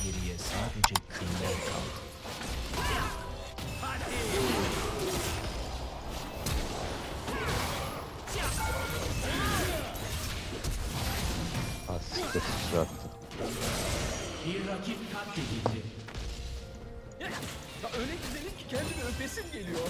geriye sadece küller kaldı. Asiktir sıçrattı. Bir rakip katledildi. Ya öyle güzelim ki kendimi öpesim geliyor.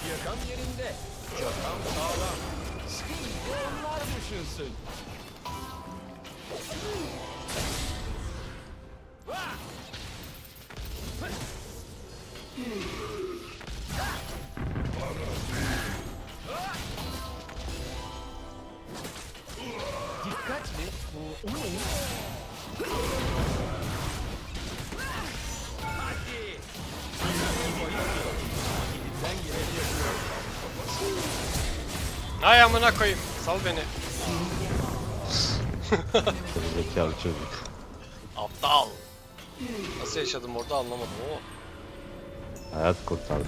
Yakam yerinde. Yakam sağlam. Şimdi onlar düşünsün. Dikkatli. O ne? Hadi. Elimden geleni yapıyorum. Ay amına koyayım. Sal beni. Zekalı çocuk. Aptal. Nasıl yaşadım orada anlamadım ama. Hayat kurtardım.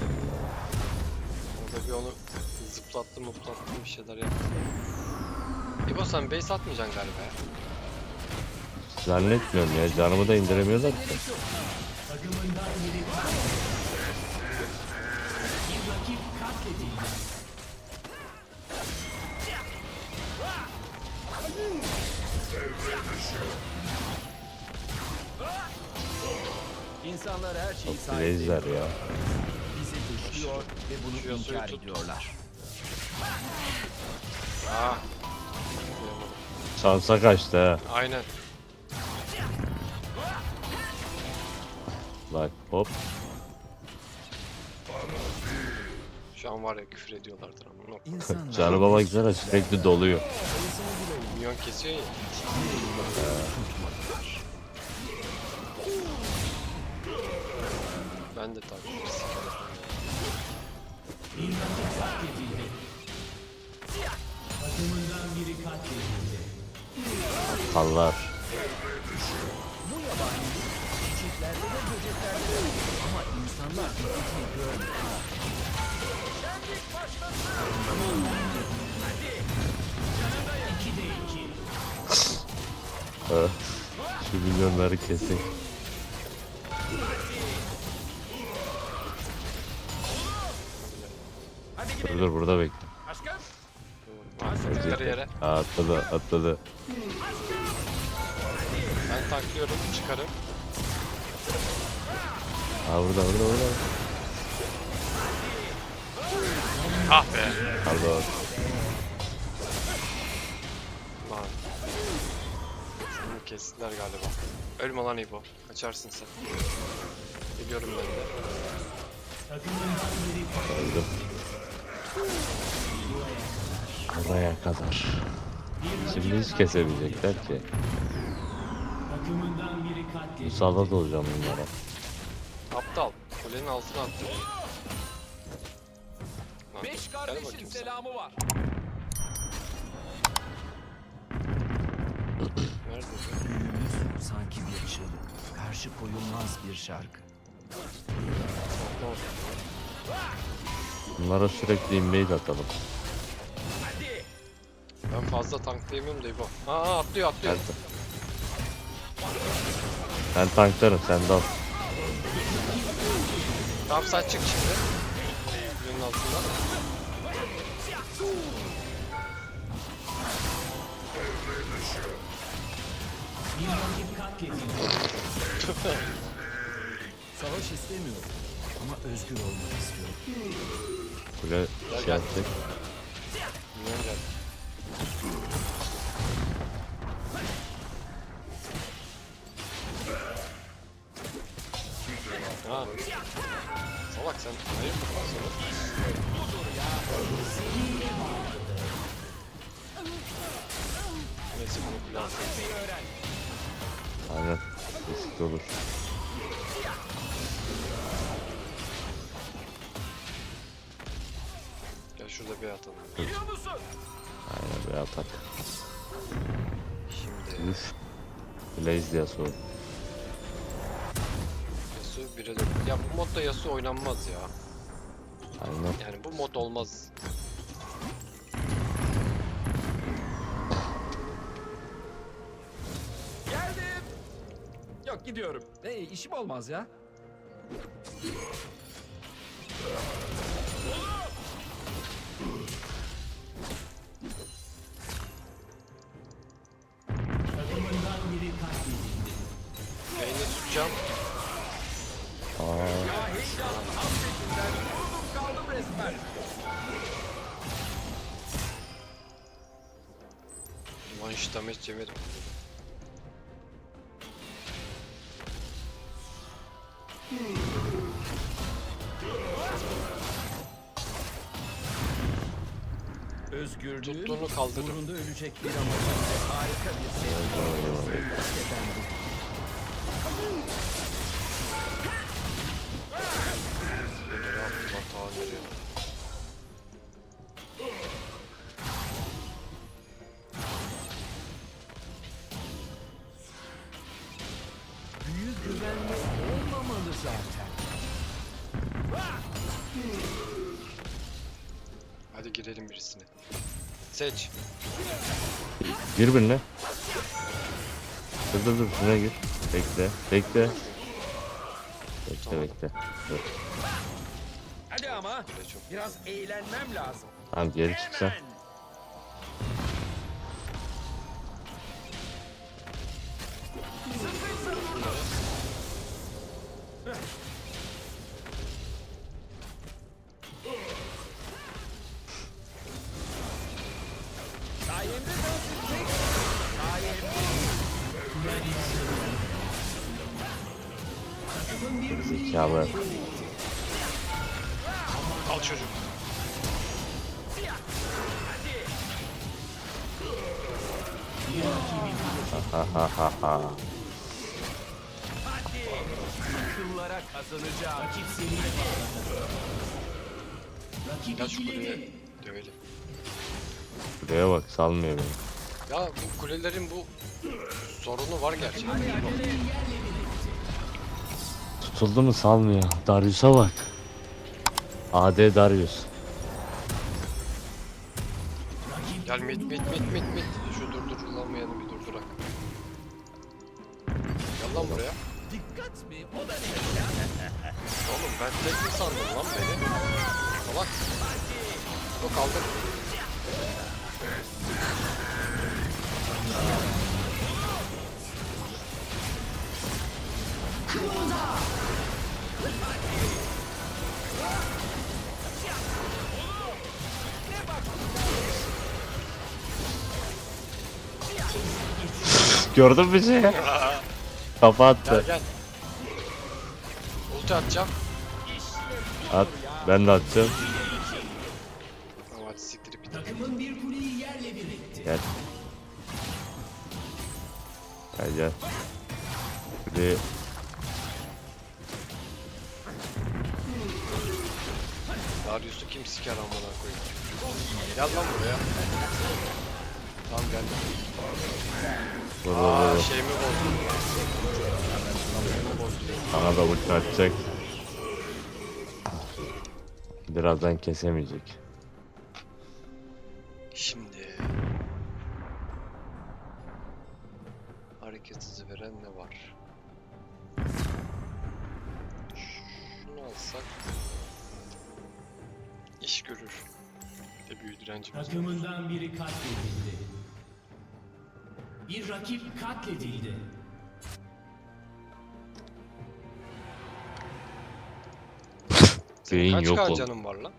Orada bir onu zıplattım bir şeyler yaptım. İbo sen base atmayacaksın galiba ya. Zannetmiyorum ya, canımı da indiremiyorlar ki. Takımından biri bir rakip katledildi. İnsanlar her şeyi Blazer ya. Bizi dışlıyor ve bunu Şurası inkar tut. ediyorlar. Ah. Şansa kaçtı ha. Aynen. Bak hop. Şu an var ya küfür ediyorlardır ama. Yok. İnsanlar Canıma baksana, sürekli doluyor. Minyon kesiyor ya. Ben de tabii. bir rakip katledildi. Takımından biri katledildi. Pallar. Bu yabani çiçeklerde de böceklerde de ama insanlar birbirine görmüyor. Şenlik başlasın. Hadi. 2'de 2. Şu milyonları kesin. Hadi Dur gidelim. dur, burada bekle. Aşkım. Yukarı yere. Aa, atladı. Ben taklıyorum. Çıkarım. Aa, burada. Ah be. Pardon. Lan. Seni kestiler galiba. Ölme lan İbo. Kaçarsın sen. Biliyorum ben de. Takımından biri Öldüm. Buraya kadar. Şimdi hiç kesemeyecekler ki. takımından biri katledildi. Musallat olacağım bunlara. Aptal. Kulenin altına attı. Lan, 5 gel kardeşin bakayım sen. selamı var. Nerede? Büyümüz sanki bir çığlık. Karşı koyulmaz bir şarkı. Aptal. Bunlara sürekli invade atalım. Hadi. Ben fazla tanklayamıyorum da İbo. Aa atlıyor. Ben, ben tanklarım, sen dal. Tamam sen çık şimdi. Kulenin altından. Bir rakip katledildi. Savaş istemiyorum ama özgür olmak istiyorum. Kule şey yapacak. Minyon geldi. Ha. Salak sen. Hayır mı? Neyse bunu kule altına. Aynen. Riskli olur. Gel şurada bir atalım. Biliyor musun? Aynen, bir atak. Şimdi Üf. Blaze diye sor. 1'e 4. Ya bu modda Yasuo oynanmaz ya. Aynen. Yani bu mod olmaz. Geldim. Yok gidiyorum. İşim olmaz ya. Beyni tutacağım. Aa, Kaldım resmen. One shot damage yemedim. Özgürlüğün Tuttuğunu kaldırdım. uğrunda ölecek bir amacı. Harika bir şey. Nereye attım hata nereye? Büyük güvenli olmamalı zaten. Hadi girelim birisine. Seç. gir birine. Dur şuna gir. Bekle. Bekle. Tamam. Bekle. Dur. Hadi ama Böyle çok. biraz eğlenmem lazım. Tamam geri çıksan. Sayemde dans edecek. Zekalı. Al çocuk. Ha ha ha ha. Akıllara kazanacağım. Gel şu kuleye dövelim. Buraya bak salmıyor beni. Ya bu kulelerin bu sorunu var gerçekten. Tutuldu mu salmıyor. Darius'a bak. AD Darius. Gel mit. Şu durdurulamayanı bir durdurak. Gel lan buraya. Dikkat mi? O da ne ya? Oğlum ben tek mi sandım lan beni? Salak. O kaldır. Gördün mü şey? Kafa Gel attı. gel. Ulti atacağım. At. Ben de atacağım. Tamam hadi siktirip git. Gel. Gel. Buraya. Darius'u kim siker amına koyayım. Gel lan buraya. Tamam geldim. Vur. Şeyimi bozdum. Şeyimi bozdum. Sana da ulti atacak. Birazdan kesemeyecek. Şimdi hareket hızı veren ne var? Şunu alsak iş görür. De büyü direncimiz var. Takımından biri katledildi. Bir rakip katledildi. Beyin Kaç yok oldu. canın var lan?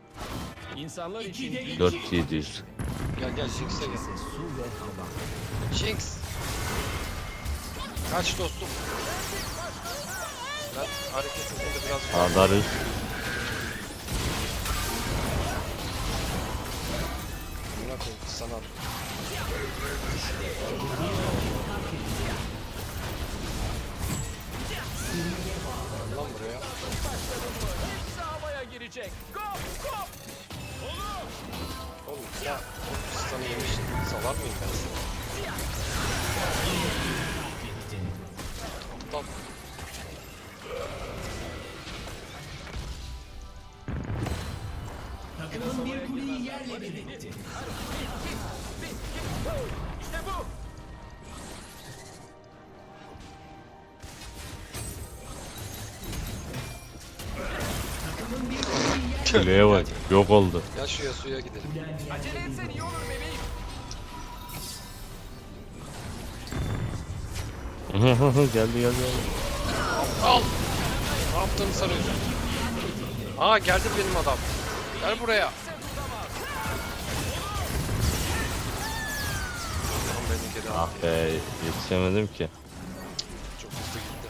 İnsanlar için 2'de ilk 4700. Gel Jinx'e gel. su ve hava. Jinx! Kaç dostum? Ben hareket hızında biraz Aa Darius. buna koyayım sana al. Gel lan buraya. Hepsi havaya girecek. Go! Go! Oğlum ya sana yemiş salar mıyım ben seni? Aptal. yerle bir etti. İşte bu. Kuleye bak. Yok oldu. Gel şu Yasuo'ya gidelim. Acele etsen iyi olur bebeğim. Geldi. Al! Ne yaptığını sanıyorsun? Aa geldi benim adam. Gel buraya. Tamam beni geri al. Ah be, yetişemedim ki. Çok hızlı gitti.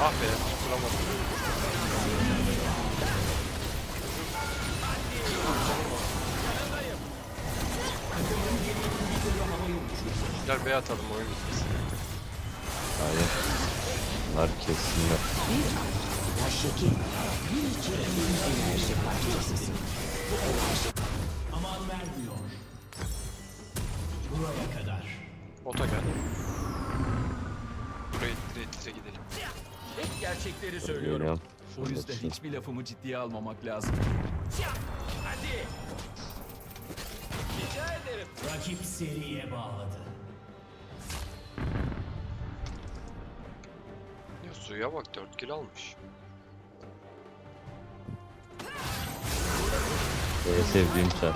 Ah be, tutturamadım. Gel bey atalım oyun bitmesin. Hayır. Bunlar kessinler. Aman vermiyor. Buraya kadar. Bota gel. Buraya dire gidelim. Hep gerçekleri söylüyorum. Geliyorum. O yüzden hiçbir lafımı ciddiye almamak lazım. Hadi. Rica ederim. Rakip seriye bağladı. Ya suya bak 4 kill almış. En sevdiğim çar.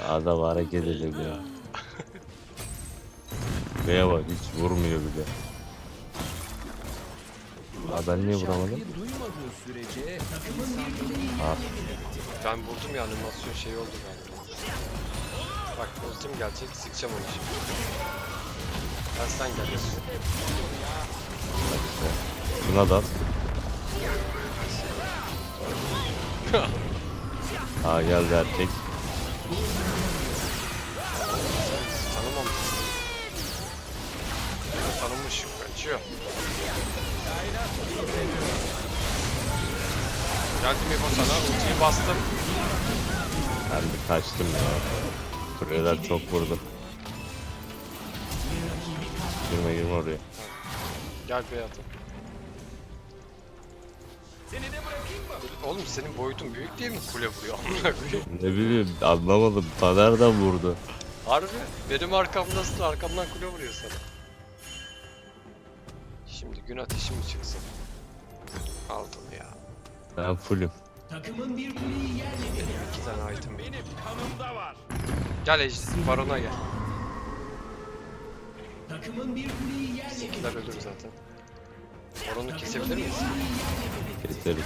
Adam hareket edemiyor. Beye bak hiç vurmuyor bile. Ben niye vuramadım? Şarkıyı duymadığı sürece Ben vurdum ya animasyon şey oldu galiba. Bak ultim gelecek sikeceğim onu şimdi. Ben sen gel Yasuo. Bak işte. Buna da. Aa geldi erkek. Tanımamışsın. Tanınmış kaçıyor. Geldim İbo sana ultiyi bastım. Ben bir kaçtım ya. Kuleler çok vurdu. Girme oraya. Gel bey atın. Seni de bırakayım mı? Oğlum senin boyutun büyük diye mi kule vuruyor? Amına koyayım. Ne bileyim anlamadım. Taner'den vurdu. Harbi benim arkamdasın arkamdan kule vuruyor sana. Şimdi gün ateşi mi çıksın? Aldım ya. Ben fullüm. Takımın bir kuleyi yerle bir etti. 2 tane item. Benim kanımda var. Gel Baron'a gel. Takımın bir kuleyi yerle bir Bizimkiler ölür zaten. Baron'u kesebilir miyiz? Keseriz.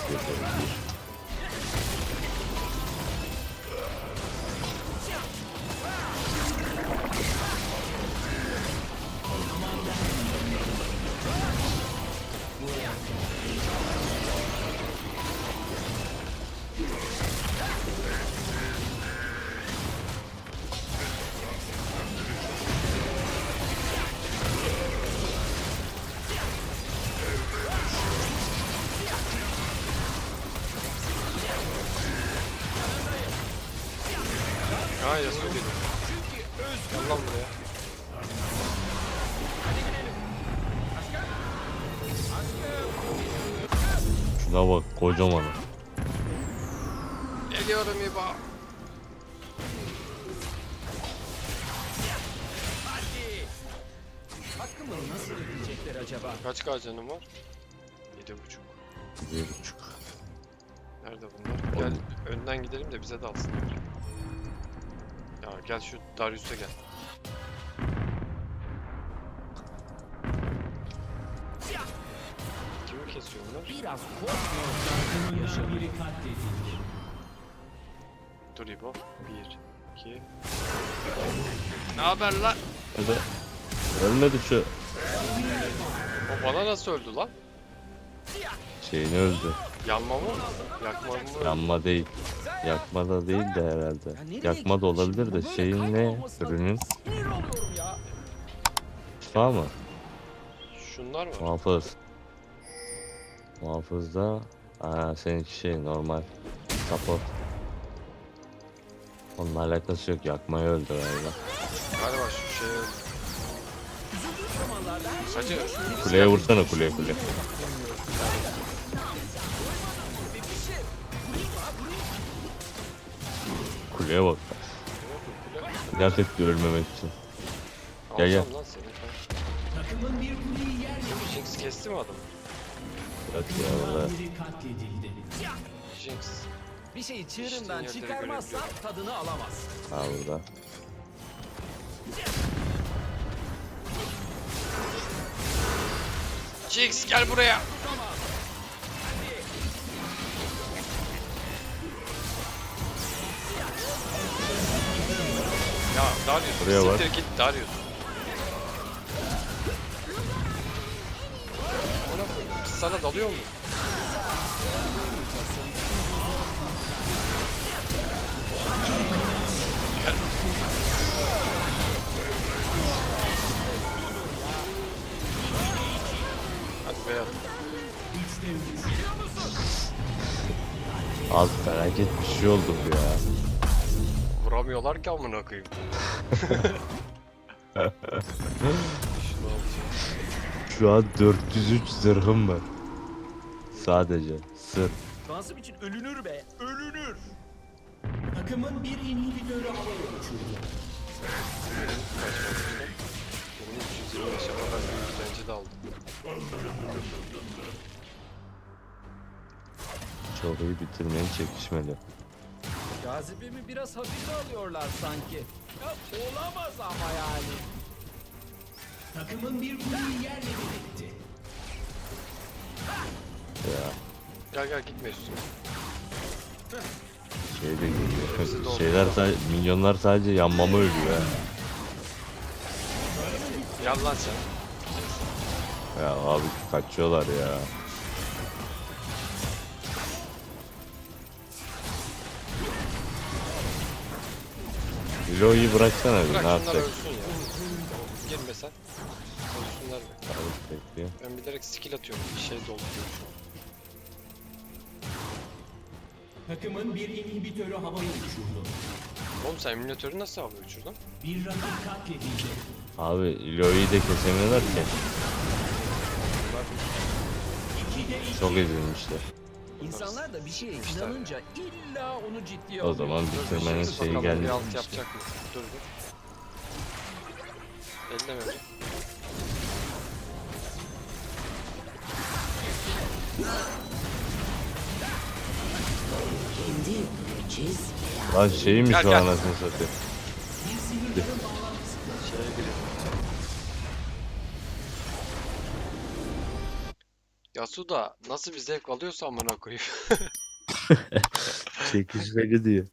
Ha Yasuo geliyor. Gel lan buraya. Şuna bak kocaman. Geliyorum İbo. Hadi. Hakkımı nasıl ödeyecekler acaba? Kaç K canım var? 7.5. 1.5. Nerede bunlar? Gel önden gidelim de bize de alsınlar. Ya gel şu Darius'a gel. Kimi kesiyor bunlar? Biraz korkmuyorsan Takımından biri katledildi. Dur İbo. 1, 2. Ne haber lan? Hadi. Ölmedi şu. O bana nasıl öldü lan? Şeyini öldü. Yanma mı? Yakma mı? Yanma değil. Yakma da değil de herhalde. Yakma da olabilir de şeyin ne? Ürünün sinir oluyorum ya. şifa mı? Şunlar var. Muhafız. Muhafızda seninki şey normal support. Onunla alakası yok. Yakmayı öldü galiba. Galiba şu şey öldü. Hacı Kuleye vursana kuleye. Kuleye bak. İnat etti ölmemek için. Gel. alacağım lan seni. Takımın bir kuleyi yerle bir etti. Jinx kesti mi adam? Yok ya valla. Biri katledildi. Jinx. Bir şeyi çığırından İşte yerleri çıkarmazsan görebiliyorum. tadını alamaz. Ha burada. Jinx gel buraya. Ya Darius, Buraya bak. siktir git Darius. Ona biz sana dalıyor mu? Gel. Hadi beyaz. Az felaket bir şey oldu bu ya. Vuramıyorlar ki amına koyayım. Şunu alacağım. Şu an 403 zırhım var. Sadece sırf. Transım için ölünür be. Ölünür. Takımın bir inhibitörü havaya uçurdu. Benim 325 ama ben bir yüzdenci de aldım. Çok iyi bitirmeyi çekişmeli. Cazibemi biraz hafife alıyorlar sanki. Ya, olamaz ama yani. Takımın bir kuleyi yerle bir etti. Ya Gel gel gitme üstüne. şey de Hepsi geliyor. doldu. Şeyler sadece, milyonlar sadece yanmama ölüyor ha. Gel lan sen. Ya abi kaçıyorlar ya. Lo'yu bıraksana bir Bırak ne şunlar yapacak? ölsün ya. Girme sen. Ölsünler mi? Abi bekliyor. Ben bilerek skill atıyorum. Bir şey dolduruyorum şu an. Takımın bir inhibitörü havaya uçurdu. Oğlum sen emülatörü nasıl havaya uçurdun? Bir rakip katledildi. Abi Lo'yu da kesemiyorlar ki. Çok ezilmişler. İnsanlar da bir şeye Sıkmışlar inanınca illa onu ciddiye O alıyor. zaman Dur, bitirmenin Jinx şeyi bakalım bir gelmiş. alt yapacak mı? Dur dur. Elleme bir. Lan şeymiş Gel, o gel. anasını satayım. Şeye giriyor. Yasuda nasıl bir zevk alıyorsa amına koyayım. Çekişmeli diyor.